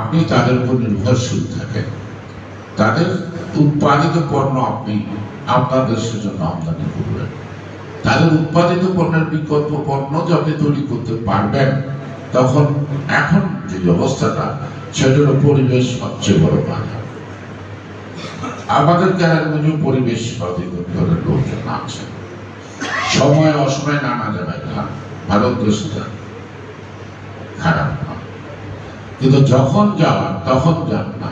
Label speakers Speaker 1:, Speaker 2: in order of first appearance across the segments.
Speaker 1: আপনি তাদের উপর নির্ভরশীল থাকেন, তাদের উৎপাদিত পণ্য আপনি আপনার দেশের জন্য আমদানি করবেন, তাদের উৎপাদিত পণ্যের বিকল্প পণ্য যে আপনি তৈরি করতে পারবেন, তখন এখন যে অবস্থাটা সেটা হলো পরিবেশ সবচেয়ে বড় বাধা। আমাদের কেরানীগঞ্জে পরিবেশ অধিদপ্তরের লোকজন আছে, সময় অসময় নানা জায়গায় খান, ভারত দেশ যান, খারাপ না, কিন্তু যখন যাওয়ার তখন যান না,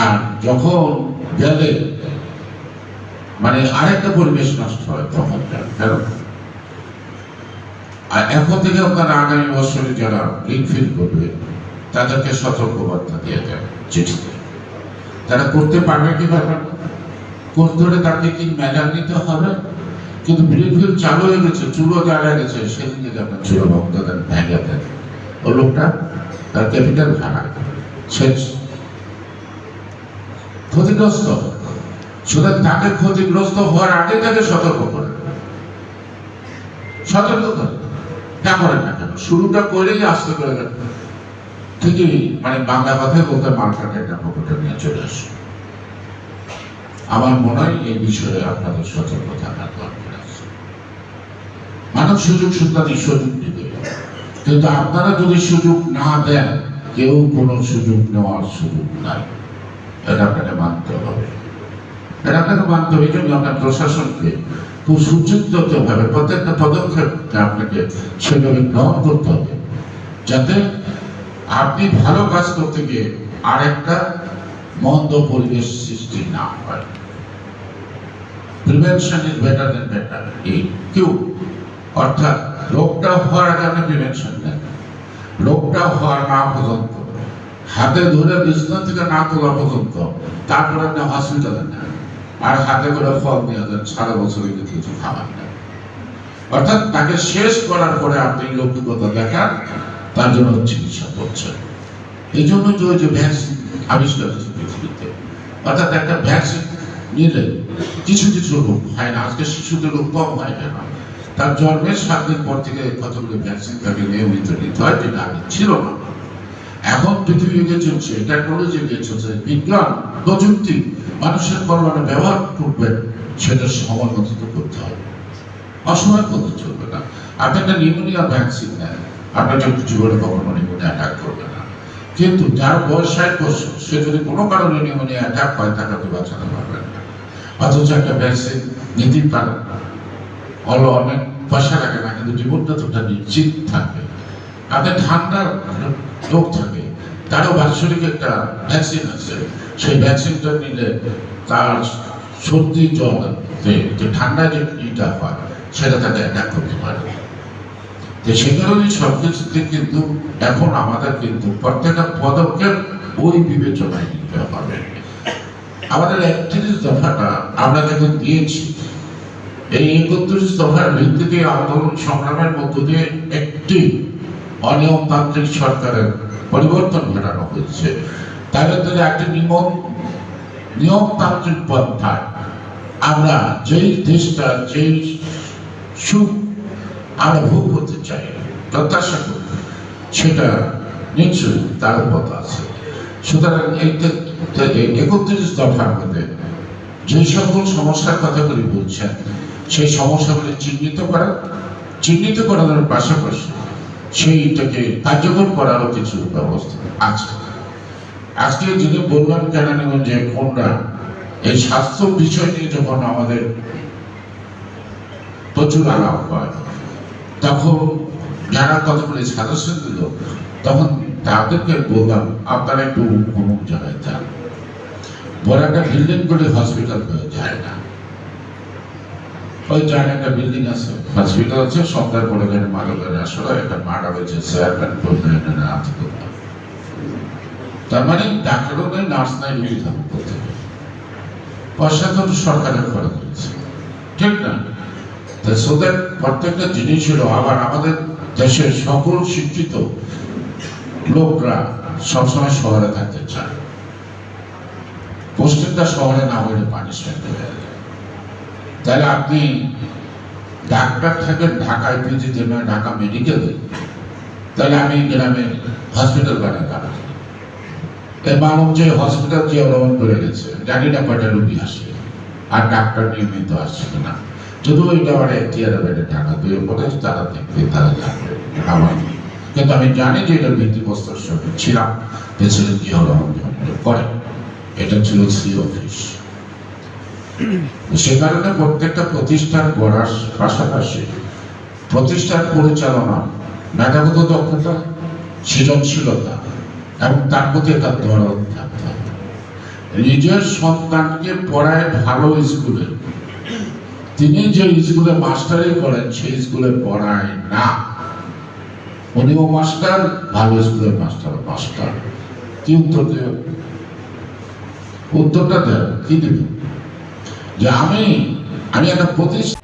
Speaker 1: আর যখন গেলে মানে আরেকটা পরিবেশ নষ্ট হয় তখন যান। আর এখন থেকে আপনারা আগামী বছরে যারা লিঙ্কফিল করবে তাদেরকে সতর্কবার্তা দিয়ে দেন চিঠিতে, তারা করতে পারবে কি পারবে না, করতে হলে তাকে কি মেজার নিতে হবে। কিন্তু লিঙ্কফিল চালু হয়ে গেছে, চুলো জ্বালা গেছে, সেদিন থেকে আপনার চুলো ভক্ত দেন, ভেঙে দেন, ও লোকটা তার ক্যাপিটাল হারায়, শেষ, ক্ষতিগ্রস্ত। সুতরাং তাকে ক্ষতিগ্রস্ত হওয়ার আগে তাকে সতর্ক করে, সতর্ক করে না করেন না কেন, শুরুটা করেই আসতে করে গেল ঠিকই, মানে বাংলা কথায় বলতে মার্কেটে একটা পকেটে নিয়ে চলে আসে। আমার মনে হয় এই বিষয়ে আপনাদের সতর্ক থাকার দরকার আছে। মানব সুযোগ সুতরাং সুযোগ দিবে, কিন্তু আপনারা যদি সুযোগ না দেন, কেউ কোনো সুযোগ নেওয়ার সুযোগ নাই, এটা আপনাকে মানতে হবে, এটা আপনাকে মানতে হবে। এই জন্য আপনার প্রশাসনকে খুব সুচিন্তিত ভাবে প্রত্যেকটা পদক্ষেপ আপনাকে সেভাবে গ্রহণ করতে হবে, যাতে আপনি ভালো কাজ করতে গিয়ে আরেকটা মন্দ পরিবেশ সৃষ্টি না হয়। Prevention is better then better. কেউ অর্থাৎ রোগটা হওয়ার আগে আপনি প্রিভেনশন নেন, রোগটা হওয়ার না পর্যন্ত, হাতে ধরে বিছানা থেকে না তোলা পর্যন্ত, তারপরে আপনি হসপিটালে নেন, আর হাতে করে ফল নিয়ে দেন, সারা বছরে কিছু খাবার নেন। অর্থাৎ তাকে শেষ করার পরে আপনি লৌকিকতা দেখান, তার জন্য চিকিৎসা করছেন। এই জন্য যে ভ্যাকসিন আবিষ্কার হয়েছে পৃথিবীতে, অর্থাৎ একটা ভ্যাকসিন নিলে কিছু কিছু রোগ হয় না। আজকে শিশুদের রোগ কম হয় কেন? তার জন্মের 7 দিন পর থেকে কতগুলো ভ্যাকসিন তাকে নিয়মিত নিতে হয়, যেটা আগে ছিল না। এখন পৃথিবী এগিয়ে চলছে, টেকনোলজি এগিয়ে চলছে, বিজ্ঞান প্রযুক্তি মানুষের কল্যাণে ব্যবহার করবেন, সেটা সময় মতো করতে হবে, অসময় করতে চলবে না। আপনি একটা নিউমোনিয়া ভ্যাকসিন নেন, আপনার জীবনে কখনো নিউমোনিয়া অ্যাটাক করবে না, কিন্তু যার বয়স 60 বছর, সে যদি কোনো কারণে নিউমোনিয়া অ্যাটাক হয়, তাকে আপনি বাঁচাতে পারবেন না। অথচ একটা ভ্যাকসিন নিতেই পারেন, অনেক পয়সা লাগে না, কিন্তু জীবনটা তো নিশ্চিত থাকবে। আপনার ঠান্ডার রোগ থাকে, তারও বাৎসরিক একটা ভ্যাকসিন আছে, সেই ভ্যাকসিনটা নিলে তার সর্দি জ্বর যে ঠান্ডা যে ইটা হয়, সেটা তাকে অ্যাটাক করতে পারে। সে কারণে সবকিছুতে কিন্তু এখন আমাদের কিন্তু প্রত্যেকটা পদক্ষেপ ওই বিবেচনায় নিতে হবে। আমাদের 31 দফাটা আমরা যখন দিয়েছি, এই 31 দফার ভিত্তিতে আন্দোলন সংগ্রামের মধ্য দিয়ে একটি অনিয়মতান্ত্রিক সরকারের পরিবর্তন ঘটানো হয়েছে। তাদের একটি নিয়মতান্ত্রিক পন্থায় আমরা যেই দেশটা, যেই সুখ আমরা ভোগ করতে চাই, প্রত্যাশা করি, সেটা নিশ্চয়ই তার পথ আছে। সুতরাং এই 31 দফার মধ্যে যে সকল সমস্যার কথাগুলি বলছেন, সেই সমস্যাগুলি চিহ্নিত করার পাশাপাশি সেইটাকে কার্যকর করারও কিছু ব্যবস্থা আছে। আজকে যিনি বললাম কেরানীগঞ্জে কোনরা এই স্বাস্থ্য বিষয় নিয়ে যখন আমাদের প্রচুর আলাপ হয়, তখন যারা কতগুলি সাজেশন দিল, তখন তাদেরকে বললাম আপনারা একটু অমুক জায়গায় যান, বড় একটা বিল্ডিং করে হসপিটাল হয়ে যায় না। ওই জায়গায় একটা বিল্ডিং আছে, হসপিটাল আছে, সন্ধ্যার পরে গেলে মাদকের আসলে একটা মারা হয়েছে, চেয়ারম্যান করবেন তার মানে ডাক্তারও নেই, নার্স নাই, রুগী থাকবে করতে হবে, পয়সা তো সরকারের খরচ হয়েছে, ঠিক না? তাই প্রত্যেকটা জিনিস হলো, আবার আমাদের দেশের সকল শিক্ষিত লোকরা সবসময় শহরে থাকতে চায়, পোস্টিংটা শহরে না হলে পানিশমেন্ট হয়ে যায়। তাহলে আপনি ডাক্তার থাকেন ঢাকায় পিজিতে নয়, ঢাকা মেডিকেলে, তাহলে আমি গ্রামে হসপিটাল বানাতাম। মানুষ যে হসপিটাল যে অবলম্বন করে গেছে, জানি না কয়টা রুগী আসে, আর ডাক্তার নিয়মিত আসছে না। যদি ওইটা আমার এখতিয়ারে বেড়ে টাকা দিয়ে বলে তারা দেখবে, তারা জানবে আমার। কিন্তু আমি জানি যে এটা ভিত্তিপ্রস্তর সঙ্গে ছিলাম, প্রেসিডেন্ট জিয়াউর রহমান করে। এটা ছিল সি অফিস। সে কারণে প্রত্যেকটা প্রতিষ্ঠান গড়ার পাশাপাশি প্রতিষ্ঠান পরিচালনা, মেধাগত দক্ষতা, সৃজনশীলতা এবং তার প্রতি একটা দরদ থাকতে হবে। নিজের সন্তানকে পড়ায় ভালো স্কুলে, তিনি যে স্কুলে মাস্টারি করেন সেই স্কুলে পড়ায় না, উনিও মাস্টার, ভালো স্কুলের মাস্টার। কি উত্তর দেব? উত্তরটা দেব কি দেব? যে আমি একটা প্রতিষ্ঠান